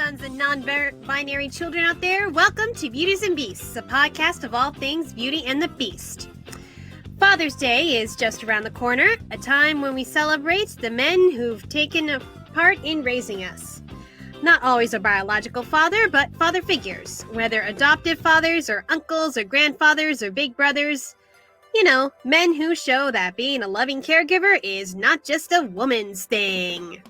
sons and non-binary children out there. Welcome to Beauties and Beasts, a podcast of all things Beauty and the Beast. Father's Day is just around the corner, a time when we celebrate the men who've taken a part in raising us. Not always a biological father, but father figures, whether adoptive fathers or uncles or grandfathers or big brothers. You know, men who show that being a loving caregiver is not just a woman's thing.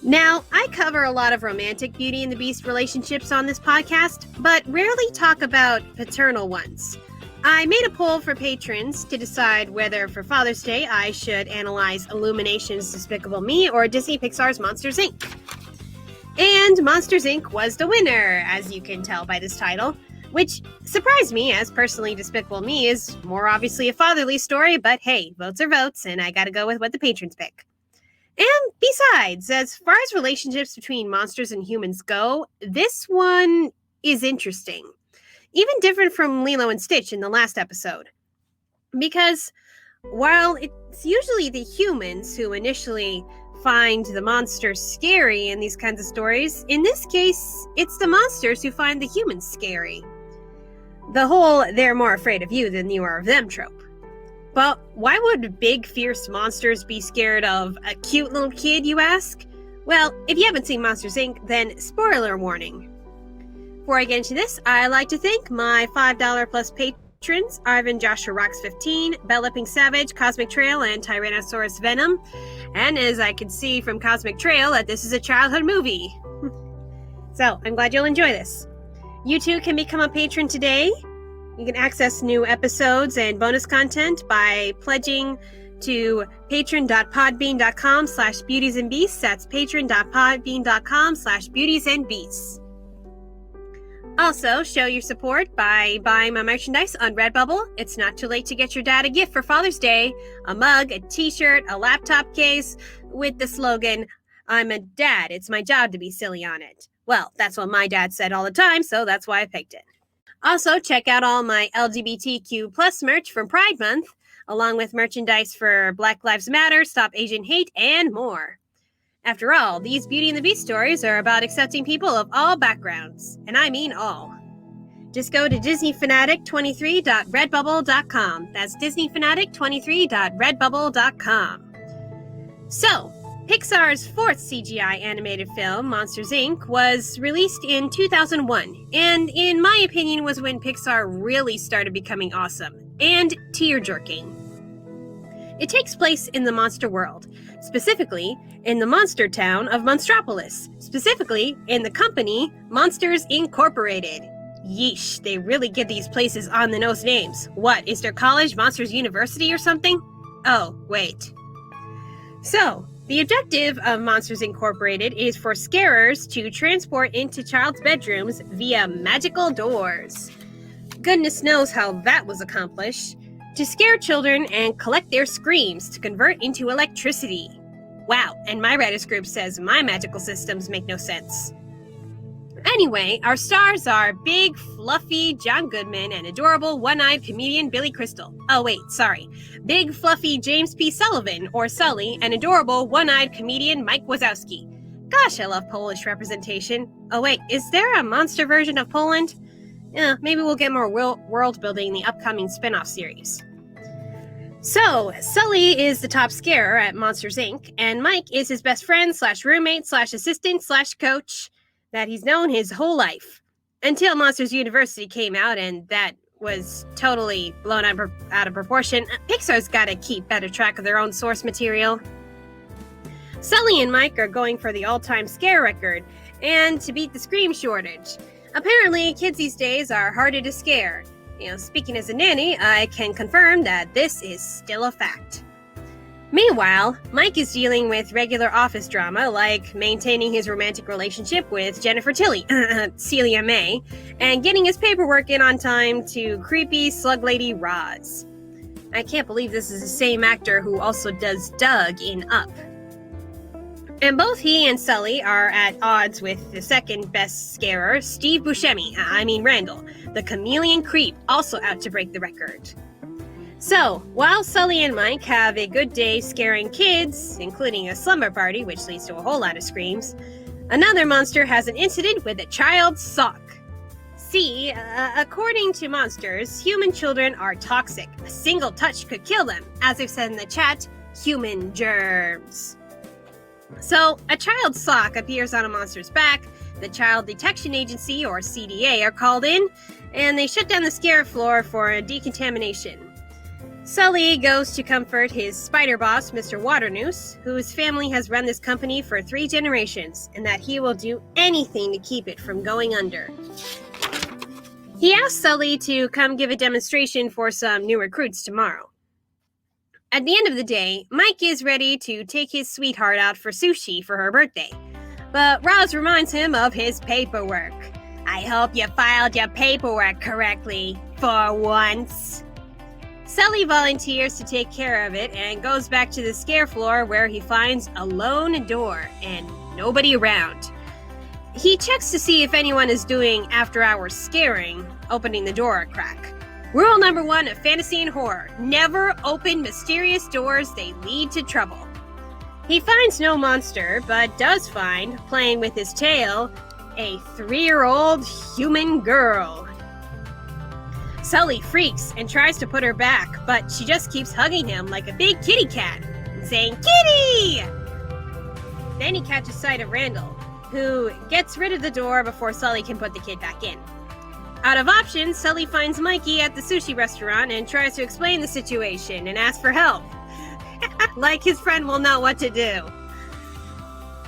Now, I cover a lot of romantic Beauty and the Beast relationships on this podcast, but rarely talk about paternal ones. I made a poll for patrons to decide whether for Father's Day I should analyze Illumination's Despicable Me or Disney Pixar's Monsters, Inc. And Monsters, Inc. was the winner, as you can tell by this title, which surprised me, as personally Despicable Me is more obviously a fatherly story, but hey, votes are votes, and I gotta go with what the patrons pick. And besides, as far as relationships between monsters and humans go, this one is interesting. Even different from Lilo and Stitch in the last episode. Because while it's usually the humans who initially find the monsters scary in these kinds of stories, in this case, it's the monsters who find the humans scary. The whole "they're more afraid of you than you are of them" trope. But why would big, fierce monsters be scared of a cute little kid, you ask? Well, if you haven't seen Monsters, Inc., then spoiler warning. Before I get into this, I'd like to thank my $5 plus patrons, Arvin Joshua Rocks 15, Bella PinkSavage, Cosmic Trail, and TyrannosaurusVenom. And as I can see from Cosmic Trail, that this is a childhood movie. So, I'm glad you'll enjoy this. You too can become a patron today. You can access new episodes and bonus content by pledging to patron.podbean.com/beautiesandbeasts. That's patron.podbean.com/beautiesandbeasts. Also, show your support by buying my merchandise on Redbubble. It's not too late to get your dad a gift for Father's Day. A mug, a t-shirt, a laptop case with the slogan, "I'm a dad, it's my job to be silly" on it. Well, that's what my dad said all the time, so that's why I picked it. Also, check out all my LGBTQ plus merch from Pride Month, along with merchandise for Black Lives Matter, Stop Asian Hate, and more. After all, these Beauty and the Beast stories are about accepting people of all backgrounds, and I mean all. Just go to disneyfanatic23.redbubble.com. That's disneyfanatic23.redbubble.com. So, Pixar's fourth CGI animated film, Monsters, Inc., was released in 2001, and in my opinion was when Pixar really started becoming awesome, and tear-jerking. It takes place in the monster world, specifically in the monster town of Monstropolis, specifically in the company Monsters, Incorporated. Yeesh, they really give these places on-the-nose names. What, is their college Monsters University or something? Oh, wait. So, the objective of Monsters Incorporated is for scarers to transport into child's bedrooms via magical doors. Goodness knows how that was accomplished. To scare children and collect their screams to convert into electricity. Wow, and my writers group says my magical systems make no sense. Anyway, our stars are big, fluffy John Goodman and adorable one-eyed comedian Billy Crystal. Oh wait, sorry. Big, fluffy James P. Sullivan, or Sully, and adorable one-eyed comedian Mike Wazowski. Gosh, I love Polish representation. Oh wait, is there a monster version of Poland? Maybe we'll get more world building in the upcoming spin-off series. So, Sully is the top scarer at Monsters, Inc., and Mike is his best friend / roommate / assistant / coach that he's known his whole life. Until Monsters University came out, and that was totally blown out of proportion. Pixar's got to keep better track of their own source material. Sully and Mike are going for the all-time scare record, and to beat the scream shortage. Apparently, kids these days are harder to scare. Speaking as a nanny, I can confirm that this is still a fact. Meanwhile, Mike is dealing with regular office drama, like maintaining his romantic relationship with Jennifer Tilly, Celia May, and getting his paperwork in on time to creepy slug lady Roz. I can't believe this is the same actor who also does Doug in Up. And both he and Sully are at odds with the second best scarer, Steve Buscemi, Randall, the chameleon creep, also out to break the record. So, while Sully and Mike have a good day scaring kids, including a slumber party, which leads to a whole lot of screams, Another monster has an incident with a child's sock. See, according to monsters, human children are toxic. A single touch could kill them. As I've said in the chat, human germs. So, a child's sock appears on a monster's back. The Child Detection Agency, or CDA, are called in, and they shut down the scare floor for a decontamination. Sully goes to comfort his spider boss, Mr. Waternoose, whose family has run this company for 3 generations, and that he will do anything to keep it from going under. He asks Sully to come give a demonstration for some new recruits tomorrow. At the end of the day, Mike is ready to take his sweetheart out for sushi for her birthday. But Roz reminds him of his paperwork. I hope you filed your paperwork correctly, for once. Sully volunteers to take care of it and goes back to the scare floor where he finds a lone door and nobody around. He checks to see if anyone is doing after-hours scaring, opening the door a crack. Rule number 1 of fantasy and horror: never open mysterious doors, they lead to trouble. He finds no monster, but does find, playing with his tail, a 3-year-old human girl. Sully freaks and tries to put her back, but she just keeps hugging him like a big kitty cat, saying, "Kitty!" Then he catches sight of Randall, who gets rid of the door before Sully can put the kid back in. Out of options, Sully finds Mikey at the sushi restaurant and tries to explain the situation and ask for help. Like his friend will know what to do.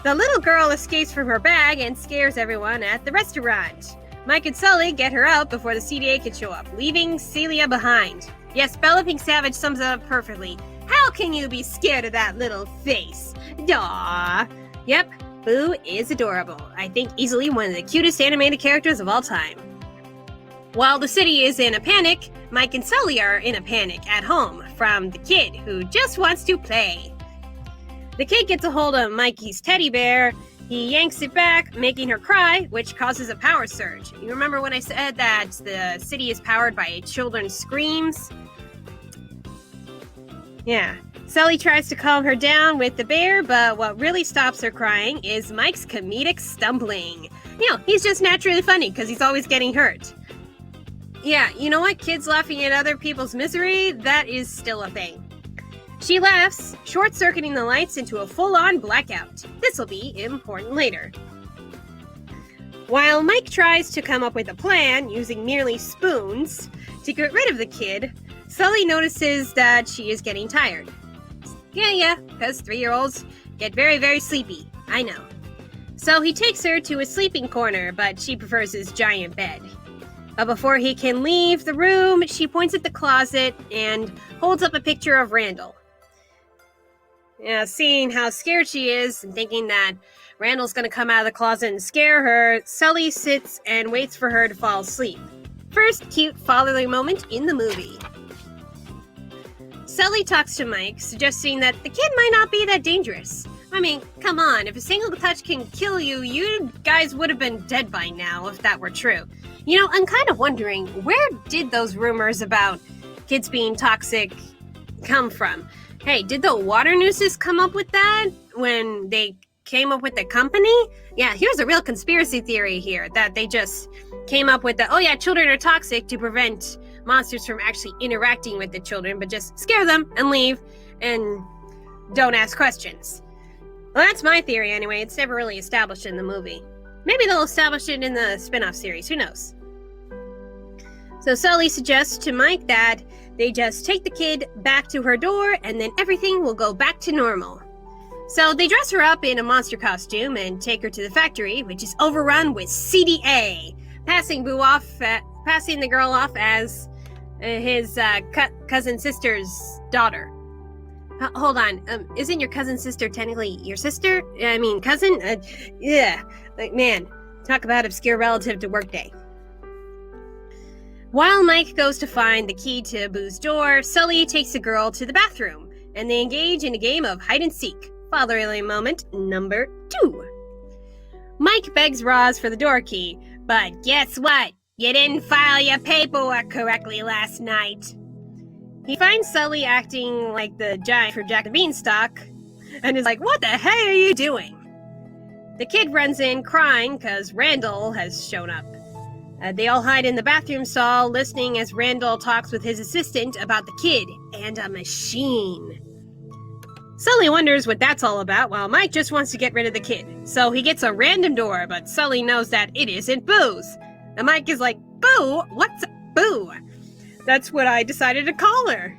The little girl escapes from her bag and scares everyone at the restaurant. Mike and Sully get her out before the CDA can show up, leaving Celia behind. Yes, Bella PinkSavage sums it up perfectly. How can you be scared of that little face? Daw. Yep, Boo is adorable. I think easily one of the cutest animated characters of all time. While the city is in a panic, Mike and Sully are in a panic at home from the kid who just wants to play. The kid gets a hold of Mikey's teddy bear. He yanks it back, making her cry, which causes a power surge. You remember when I said that the city is powered by children's screams? Yeah. Sully tries to calm her down with the bear, but what really stops her crying is Mike's comedic stumbling. You know, he's just naturally funny because he's always getting hurt. Yeah, you know what? Kids laughing at other people's misery, that is still a thing. She laughs, short-circuiting the lights into a full-on blackout. This'll be important later. While Mike tries to come up with a plan, using merely spoons, to get rid of the kid, Sully notices that she is getting tired. Yeah, because 3-year-olds get very, very sleepy. I know. So he takes her to his sleeping corner, but she prefers his giant bed. But before he can leave the room, she points at the closet and holds up a picture of Randall. Yeah, seeing how scared she is and thinking that Randall's going to come out of the closet and scare her, Sully sits and waits for her to fall asleep. First cute fatherly moment in the movie. Sully talks to Mike, suggesting that the kid might not be that dangerous. I mean, come on, if a single touch can kill you, you guys would have been dead by now if that were true. You know, I'm kind of wondering, where did those rumors about kids being toxic come from? Hey, did the Waternooses come up with that when they came up with the company? Yeah, here's a real conspiracy theory here, that they just came up with the, oh yeah, children are toxic to prevent monsters from actually interacting with the children, but just scare them and leave and don't ask questions. Well, that's my theory anyway. It's never really established in the movie. Maybe they'll establish it in the spin-off series. Who knows? So Sully suggests to Mike that they just take the kid back to her door and then everything will go back to normal. So they dress her up in a monster costume and take her to the factory, which is overrun with CDA, passing the girl off as his cousin sister's daughter. Hold on, isn't your cousin sister technically your sister? I mean, cousin? Yeah, like, man, talk about obscure relative to Workday. While Mike goes to find the key to Boo's door, Sully takes the girl to the bathroom, and they engage in a game of hide-and-seek. Fatherly moment number 2. Mike begs Roz for the door key, but guess what? You didn't file your paperwork correctly last night. He finds Sully acting like the giant for Jack the Beanstalk, and is like, what the hell are you doing? The kid runs in crying because Randall has shown up. They all hide in the bathroom stall, listening as Randall talks with his assistant about the kid and a machine. Sully wonders what that's all about, while Mike just wants to get rid of the kid. So he gets a random door, but Sully knows that it isn't Boo's. And Mike is like, Boo? What's Boo? That's what I decided to call her.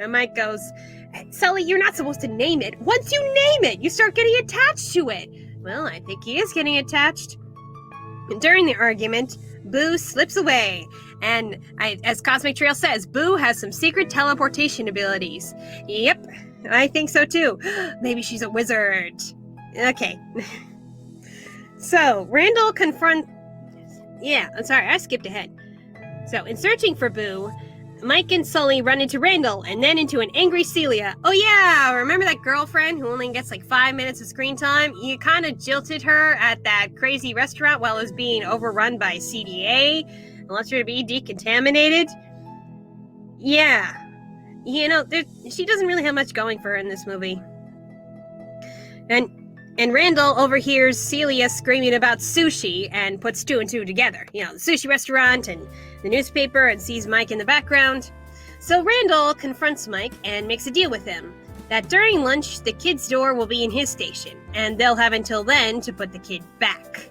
And Mike goes, Sully, you're not supposed to name it. Once you name it, you start getting attached to it. Well, I think he is getting attached. And during the argument, Boo slips away. And as Cosmic Trail says, Boo has some secret teleportation abilities. Yep, I think so too. Maybe she's a wizard. Okay. So, Randall I'm sorry, I skipped ahead. So, in searching for Boo, Mike and Sully run into Randall and then into an angry Celia. Oh yeah, remember that girlfriend who only gets like 5 minutes of screen time? You kind of jilted her at that crazy restaurant while it was being overrun by CDA and lets her to be decontaminated. Yeah. You know, she doesn't really have much going for her in this movie. And Randall overhears Celia screaming about sushi and puts two and two together. You know, the sushi restaurant and the newspaper, and sees Mike in the background. So Randall confronts Mike and makes a deal with him that during lunch, the kid's door will be in his station, and they'll have until then to put the kid back.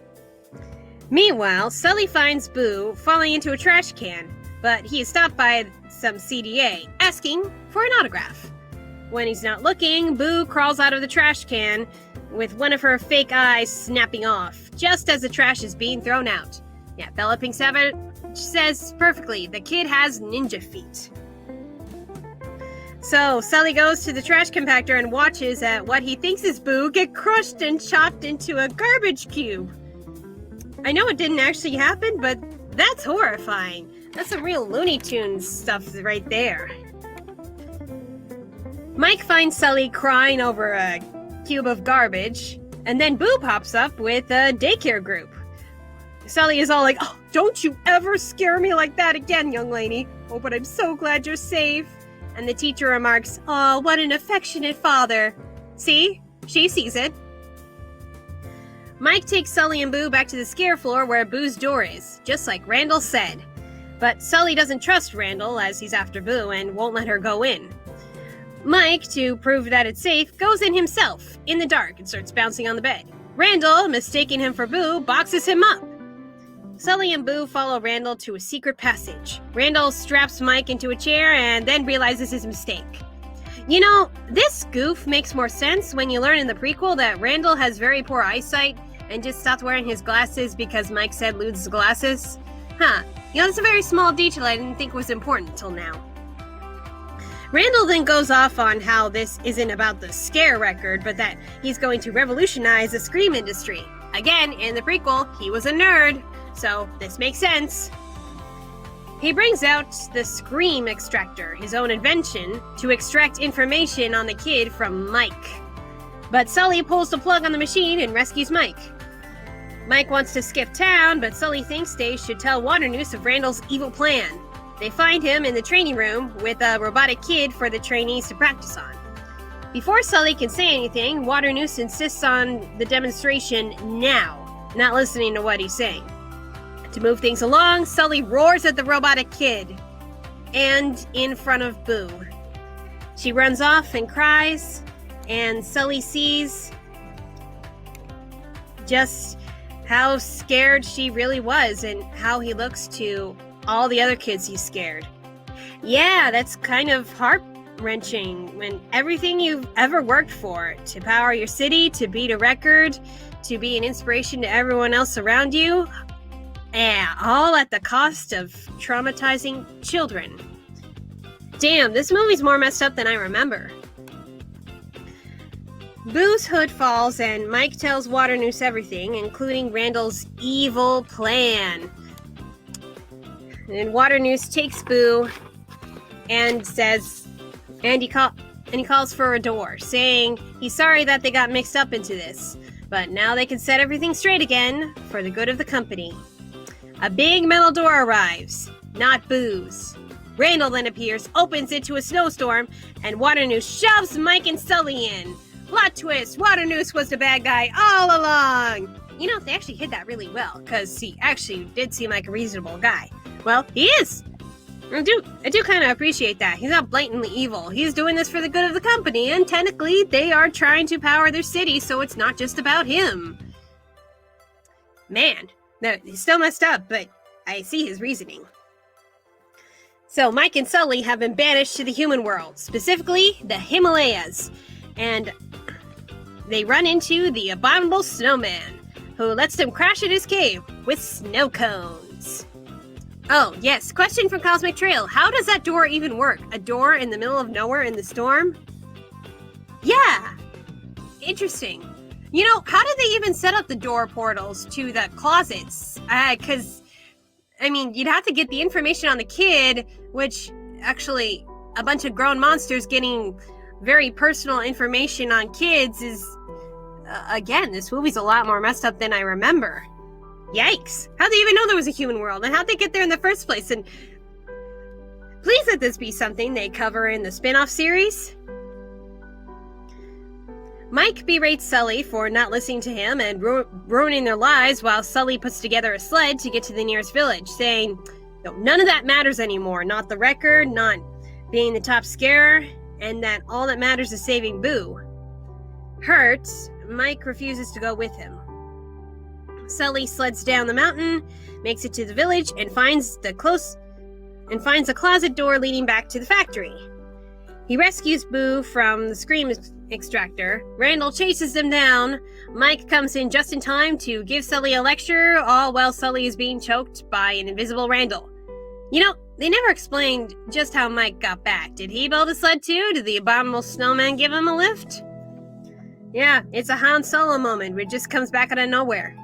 Meanwhile, Sully finds Boo falling into a trash can, but he is stopped by some CDA, asking for an autograph. When he's not looking, Boo crawls out of the trash can with one of her fake eyes snapping off, just as the trash is being thrown out. Yeah, Bella PinkSavage says perfectly, the kid has ninja feet. So, Sully goes to the trash compactor and watches at what he thinks is Boo get crushed and chopped into a garbage cube. I know it didn't actually happen, but that's horrifying. That's some real Looney Tunes stuff right there. Mike finds Sully crying over a cube of garbage, and then Boo pops up with a daycare group. Sully is all like, oh, don't you ever scare me like that again, young lady. Oh, but I'm so glad you're safe. And the teacher remarks, oh, what an affectionate father. See? She sees it. Mike takes Sully and Boo back to the scare floor where Boo's door is, just like Randall said. But Sully doesn't trust Randall as he's after Boo and won't let her go in. Mike, to prove that it's safe, goes in himself, in the dark, and starts bouncing on the bed. Randall, mistaking him for Boo, boxes him up. Sully and Boo follow Randall to a secret passage. Randall straps Mike into a chair and then realizes his mistake. You know, this goof makes more sense when you learn in the prequel that Randall has very poor eyesight and just stopped wearing his glasses because Mike said lose glasses. Huh. You know, that's a very small detail I didn't think was important until now. Randall then goes off on how this isn't about the scare record, but that he's going to revolutionize the scream industry. Again, in the prequel, he was a nerd, so this makes sense. He brings out the Scream Extractor, his own invention, to extract information on the kid from Mike. But Sully pulls the plug on the machine and rescues Mike. Mike wants to skip town, but Sully thinks they should tell Waternoose of Randall's evil plan. They find him in the training room with a robotic kid for the trainees to practice on. Before Sully can say anything, Waternoose insists on the demonstration now, not listening to what he's saying. To move things along, Sully roars at the robotic kid, and in front of Boo. She runs off and cries, and Sully sees just how scared she really was and how he looks to all the other kids he's scared. Yeah, that's kind of heart-wrenching when everything you've ever worked for, to power your city, to beat a record, to be an inspiration to everyone else around you, all at the cost of traumatizing children. Damn, this movie's more messed up than I remember. Boo's hood falls and Mike tells Waternoose everything, including Randall's evil plan. And Waternoose takes Boo and says, and he calls for a door, saying he's sorry that they got mixed up into this, but now they can set everything straight again for the good of the company. A big metal door arrives, not Boo's. Randall then appears, opens it to a snowstorm, and Waternoose shoves Mike and Sully in. Plot twist, Waternoose was the bad guy all along! You know, they actually hid that really well, because he actually did seem like a reasonable guy. Well, he is! I do kind of appreciate that. He's not blatantly evil. He's doing this for the good of the company, and technically, they are trying to power their city, so it's not just about him. Man, no, he's still messed up, but I see his reasoning. So Mike and Sully have been banished to the human world, specifically the Himalayas, and they run into the abominable snowman, who lets them crash at his cave with snow cones. Oh, yes, question from Cosmic Trail. How does that door even work? A door in the middle of nowhere in the storm? Yeah! Interesting. You know, how did they even set up the door portals to the closets? Because, I mean, you'd have to get the information on the kid, which, actually, a bunch of grown monsters getting very personal information on kids is, again, this movie's a lot more messed up than I remember. Yikes! How'd they even know there was a human world? And how'd they get there in the first place? And please let this be something they cover in the spin-off series. Mike berates Sully for not listening to him and ruining their lives while Sully puts together a sled to get to the nearest village, saying, no, none of that matters anymore. Not the record, not being the top scarer, and that all that matters is saving Boo. Hurt, Mike refuses to go with him. Sully sleds down the mountain, makes it to the village, and finds a closet door leading back to the factory. He rescues Boo from the scream extractor. Randall chases them down. Mike comes in just in time to give Sully a lecture, all while Sully is being choked by an invisible Randall. You know, they never explained just how Mike got back. Did he build a sled too? Did the abominable snowman give him a lift? Yeah, it's a Han Solo moment where it just comes back out of nowhere.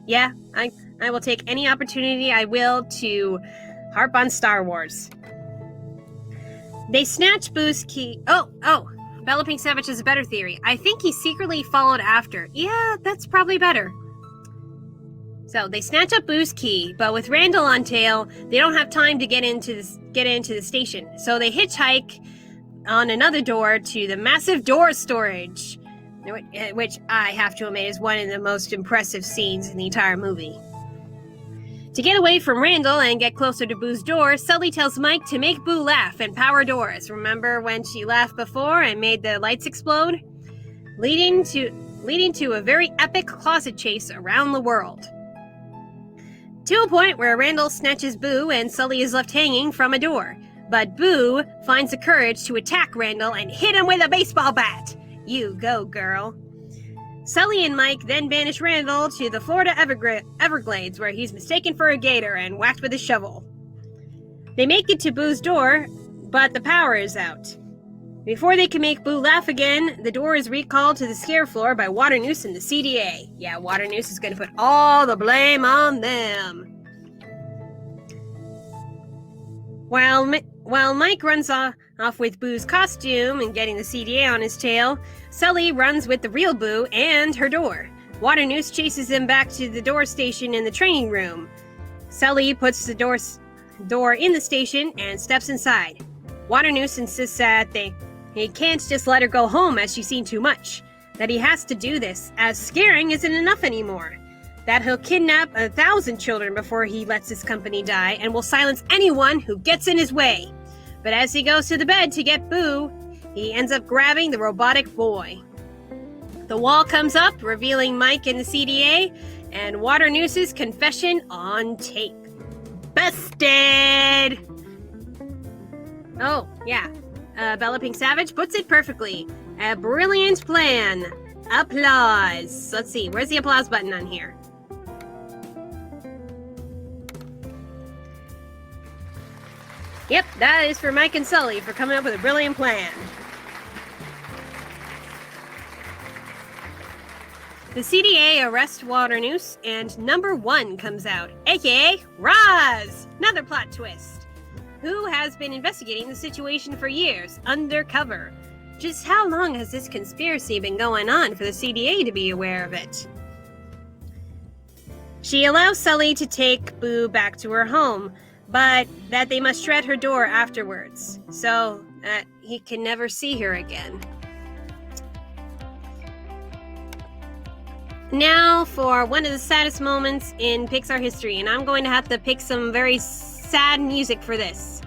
Yeah, I will take any opportunity I will to harp on Star Wars. They snatch Boo's key. Oh, Bella PinkSavage has a better theory. I think he secretly followed after. Yeah, that's probably better. So they snatch up Boo's key, but with Randall on tail, they don't have time to get into the station. So they hitchhike on another door to the massive door storage, which I have to admit is one of the most impressive scenes in the entire movie. To get away from Randall and get closer to Boo's door, Sully tells Mike to make Boo laugh and power doors. Remember when she laughed before and made the lights explode? Leading to a very epic closet chase around the world. To a point where Randall snatches Boo and Sully is left hanging from a door. But Boo finds the courage to attack Randall and hit him with a baseball bat. You go, girl. Sully and Mike then banish Randall to the Florida Everglades, where he's mistaken for a gator and whacked with a shovel. They make it to Boo's door, but the power is out. Before they can make Boo laugh again, the door is recalled to the scare floor by Waternoose and the CDA. Yeah, Waternoose is going to put all the blame on them. While Mike runs off with Boo's costume and getting the CDA on his tail, Sully runs with the real Boo and her door. Waternoose chases him back to the door station in the training room. Sully puts the door in the station and steps inside. Waternoose insists that he can't just let her go home as she's seen too much. That he has to do this, as scaring isn't enough anymore. That he'll kidnap 1,000 children before he lets his company die and will silence anyone who gets in his way. But as he goes to the bed to get Boo, he ends up grabbing the robotic boy. The wall comes up, revealing Mike and the CDA, and Waternoose's confession on tape. Busted! Oh, yeah. Bella PinkSavage puts it perfectly. A brilliant plan. Applause. Let's see, where's the applause button on here? Yep, that is for Mike and Sully for coming up with a brilliant plan. The CDA arrests Waternoose, and number 1 comes out, aka Roz! Another plot twist. Who has been investigating the situation for years, undercover. Just how long has this conspiracy been going on for the CDA to be aware of it? She allows Sully to take Boo back to her home, but that they must shred her door afterwards, so that he can never see her again. Now for one of the saddest moments in Pixar history, and I'm going to have to pick some very sad music for this.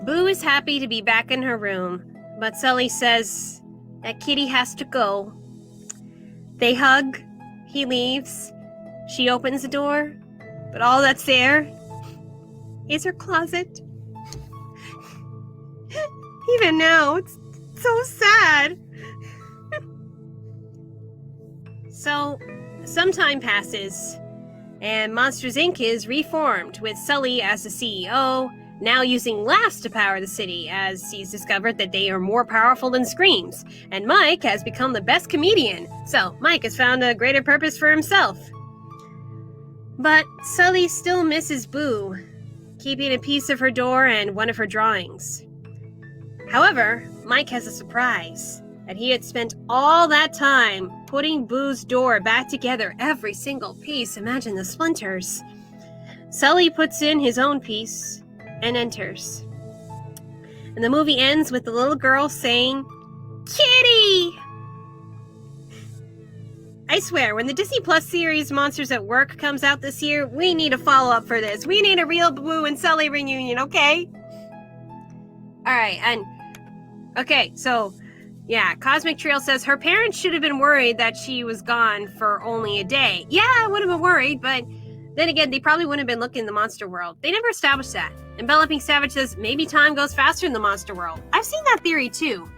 Boo is happy to be back in her room, but Sully says that Kitty has to go. They hug, he leaves, she opens the door, but all that's there is her closet. Even now, it's so sad. So, some time passes, and Monsters Inc. is reformed, with Sully as the CEO, now using laughs to power the city, as he's discovered that they are more powerful than screams, and Mike has become the best comedian, so Mike has found a greater purpose for himself. But Sully still misses Boo, keeping a piece of her door and one of her drawings. However, Mike has a surprise, that he had spent all that time putting Boo's door back together, every single piece. Imagine the splinters. Sully puts in his own piece and enters. And the movie ends with the little girl saying, "Kitty!" I swear, when the Disney Plus series Monsters at Work comes out this year, we need a follow-up for this. We need a real Boo and Sully reunion, okay? Alright, and... okay, so... yeah, Cosmic Trail says her parents should have been worried that she was gone for only a day. Yeah, I would have been worried, but then again, they probably wouldn't have been looking in the monster world. They never established that. And PinkSavage says maybe time goes faster in the monster world. I've seen that theory too.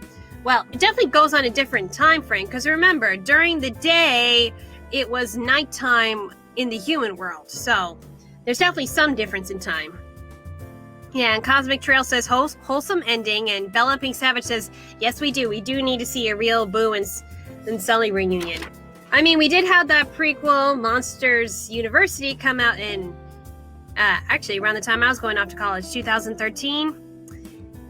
Well, it definitely goes on a different time frame, because remember, during the day, it was nighttime in the human world. So, there's definitely some difference in time. Yeah, and Cosmic Trail says wholesome ending, and PinkSavage says, yes, we do. We do need to see a real Boo and Sully reunion. I mean, we did have that prequel, Monsters University, come out in, actually, around the time I was going off to college, 2013.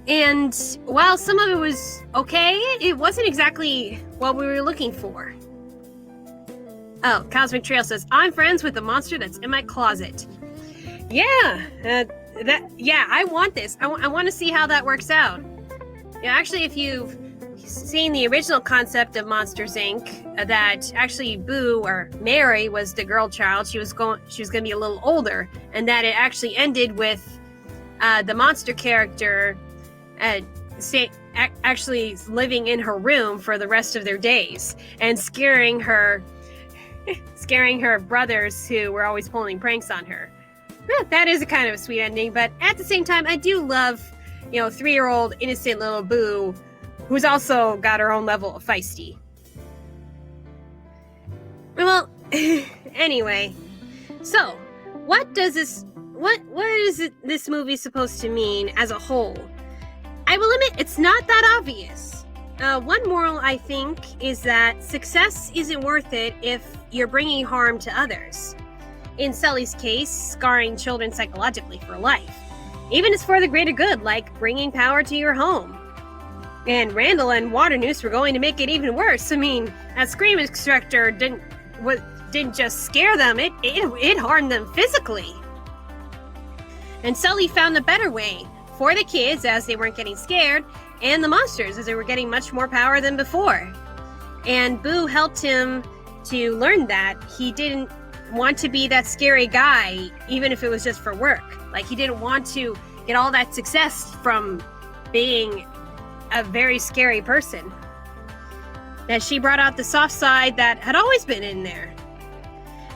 And while some of it was okay, it wasn't exactly what we were looking for. Oh, Cosmic Trail says, I'm friends with the monster that's in my closet. Yeah, I want this. I want to see how that works out. Yeah, actually, if you've seen the original concept of Monsters Inc., that actually Boo, or Mary, was the girl child. She was going to be a little older, and that it actually ended with the monster character actually living in her room for the rest of their days and scaring her brothers who were always pulling pranks on her. That is a kind of a sweet ending, but at the same time, I do love, 3-year-old innocent little Boo, who's also got her own level of feisty. Well, anyway, so what is this movie supposed to mean as a whole? I will admit, it's not that obvious. One moral, I think, is that success isn't worth it if you're bringing harm to others. In Sully's case, scarring children psychologically for life. Even if it's for the greater good, like bringing power to your home. And Randall and Waternoose were going to make it even worse. I mean, that scream instructor didn't just scare them, it harmed them physically. And Sully found a better way for the kids, as they weren't getting scared, and the monsters, as they were getting much more power than before. And Boo helped him to learn that he didn't want to be that scary guy, even if it was just for work. Like, he didn't want to get all that success from being a very scary person. That she brought out the soft side that had always been in there.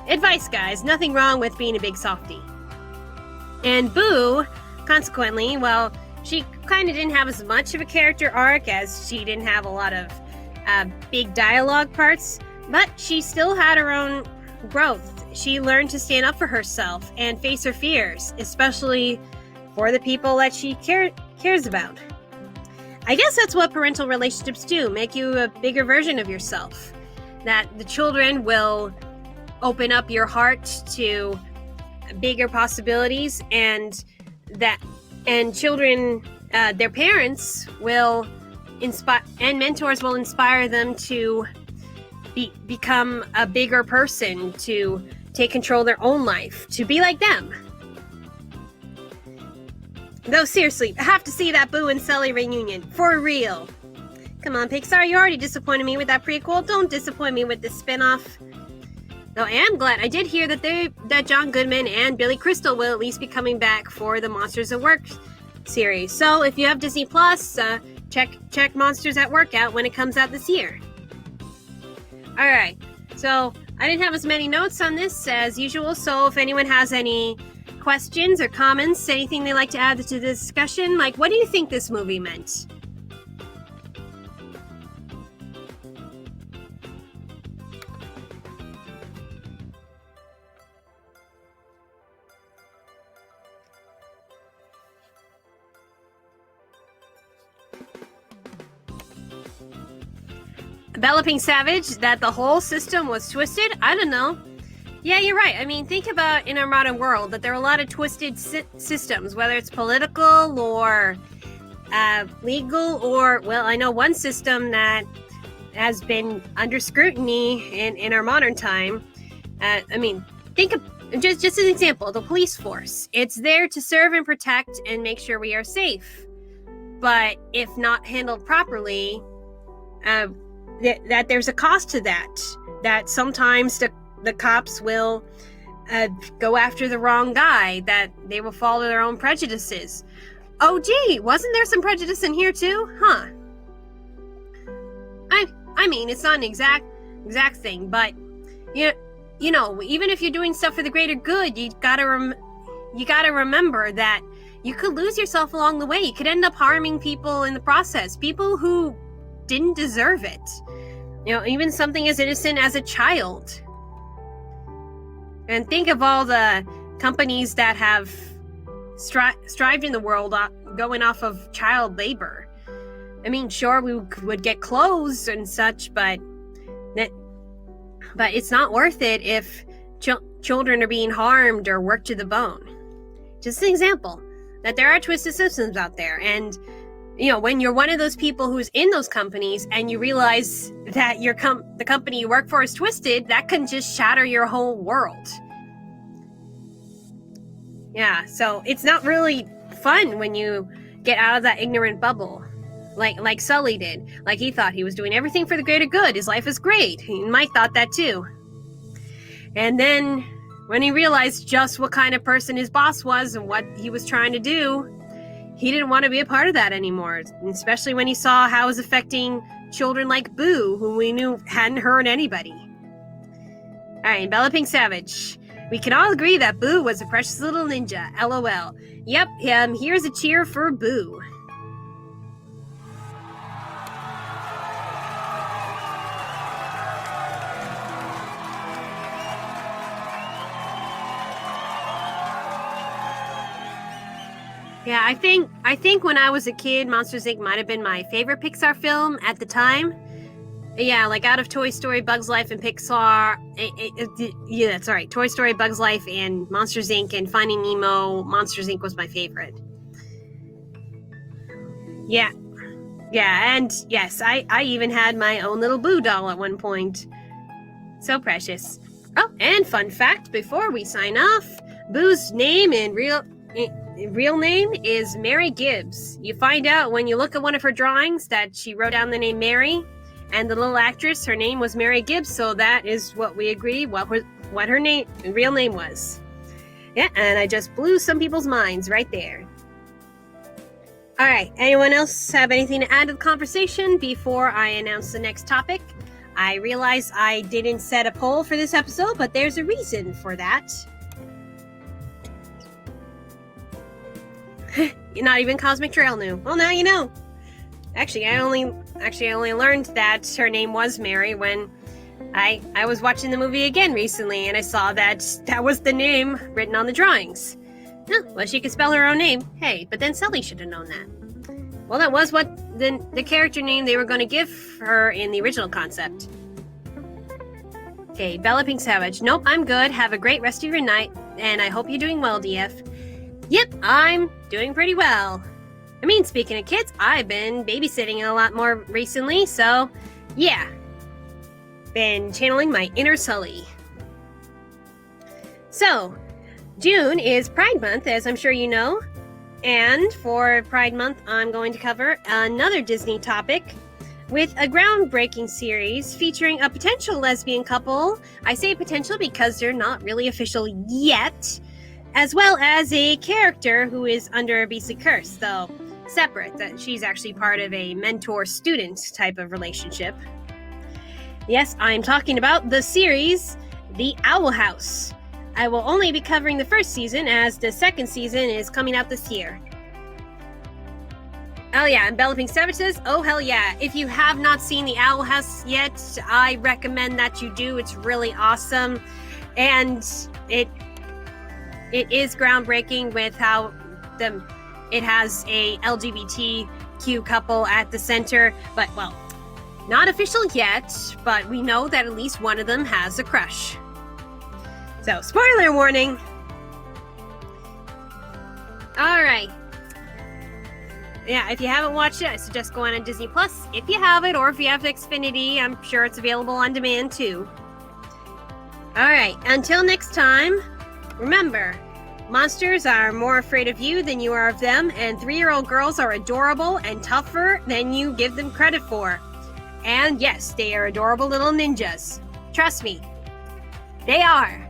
Advice, guys, nothing wrong with being a big softie. And Boo, consequently, well, she kind of didn't have as much of a character arc, as she didn't have a lot of big dialogue parts, but she still had her own growth. She learned to stand up for herself and face her fears, especially for the people that she cares about. I guess that's what parental relationships do, make you a bigger version of yourself. That the children will open up your heart to bigger possibilities, and children, their parents will inspire, and mentors will inspire them to become a bigger person, to take control of their own life, to be like them. Though seriously, I have to see that Boo and Sully reunion, for real. Come on, Pixar, you already disappointed me with that prequel. Don't disappoint me with this spin-off. Though I am glad. I did hear that John Goodman and Billy Crystal will at least be coming back for the Monsters at Work series. So if you have Disney Plus, check Monsters at Work out when it comes out this year. Alright, so I didn't have as many notes on this as usual, so if anyone has any questions or comments, anything they'd like to add to the discussion, like what do you think this movie meant? Bella PinkSavage, that the whole system was twisted? I don't know. Yeah, you're right. I mean, think about in our modern world that there are a lot of twisted systems, whether it's political or legal or, well, I know one system that has been under scrutiny in our modern time. I mean, think of, just an example, the police force. It's there to serve and protect and make sure we are safe. But if not handled properly, that there's a cost to that sometimes the cops will go after the wrong guy, that they will follow their own prejudices. Oh gee, wasn't there some prejudice in here too? Huh. I mean, it's not an exact thing, but you know, even if you're doing stuff for the greater good, you gotta remember that you could lose yourself along the way. You could end up harming people in the process, people who didn't deserve it. You know, even something as innocent as a child. And think of all the companies that have strived in the world going off of child labor. I mean, sure, we would get clothes and such, but it's not worth it if children are being harmed or worked to the bone. Just an example that there are twisted systems out there, and you know, when you're one of those people who's in those companies and you realize that the company you work for is twisted, that can just shatter your whole world. Yeah, so it's not really fun when you get out of that ignorant bubble, like Sully did. Like, he thought he was doing everything for the greater good. His life is great. Mike thought that too. And then when he realized just what kind of person his boss was and what he was trying to do, he didn't want to be a part of that anymore, especially when he saw how it was affecting children like Boo, who we knew hadn't hurt anybody. All right, Bella PinkSavage. We can all agree that Boo was a precious little ninja, LOL. Yep, here's a cheer for Boo. Yeah, I think when I was a kid, Monsters, Inc. might have been my favorite Pixar film at the time. Yeah, like out of Toy Story, Bugs Life, and Pixar. Yeah, that's right. Toy Story, Bugs Life, and Monsters, Inc. and Finding Nemo, Monsters, Inc. was my favorite. Yeah, and yes, I even had my own little Boo doll at one point. So precious. Oh, and fun fact before we sign off, Boo's name in real name is Mary Gibbs. You find out when you look at one of her drawings that she wrote down the name Mary, and the little actress, her name was Mary Gibbs, so that is what we agree what her real name was. Yeah, and I just blew some people's minds right there. Alright, anyone else have anything to add to the conversation before I announce the next topic? I realize I didn't set a poll for this episode, but there's a reason for that. Not even Cosmic Trail knew. Well, now you know. Actually, I only learned that her name was Mary when I was watching the movie again recently, and I saw that was the name written on the drawings. Oh, well, she could spell her own name. Hey, but then Sully should have known that. Well, that was what the character name they were going to give her in the original concept. Okay, Bella PinkSavage. Nope, I'm good. Have a great rest of your night, and I hope you're doing well, DF. Yep, I'm doing pretty well. I mean, speaking of kids, I've been babysitting a lot more recently, so yeah. Been channeling my inner Sully. So, June is Pride Month, as I'm sure you know. And for Pride Month, I'm going to cover another Disney topic. with a groundbreaking series featuring a potential lesbian couple. I say potential because they're not really official yet, as well as a character who is under a beastly curse, though separate, that she's actually part of a mentor-student type of relationship. Yes, I'm talking about the series, The Owl House. I will only be covering the first season, as the second season is coming out this year. Oh yeah, and PinkSavage says, oh hell yeah. If you have not seen The Owl House yet, I recommend that you do. It's really awesome. And it is groundbreaking with how it has a LGBTQ couple at the center. But, well, not official yet, but we know that at least one of them has a crush. So, spoiler warning. Alright. Yeah, if you haven't watched it, I suggest going on Disney Plus if you have it, or if you have Xfinity, I'm sure it's available on demand too. Alright, until next time, remember, monsters are more afraid of you than you are of them, and 3-year-old girls are adorable and tougher than you give them credit for. And yes, they are adorable little ninjas. Trust me, they are.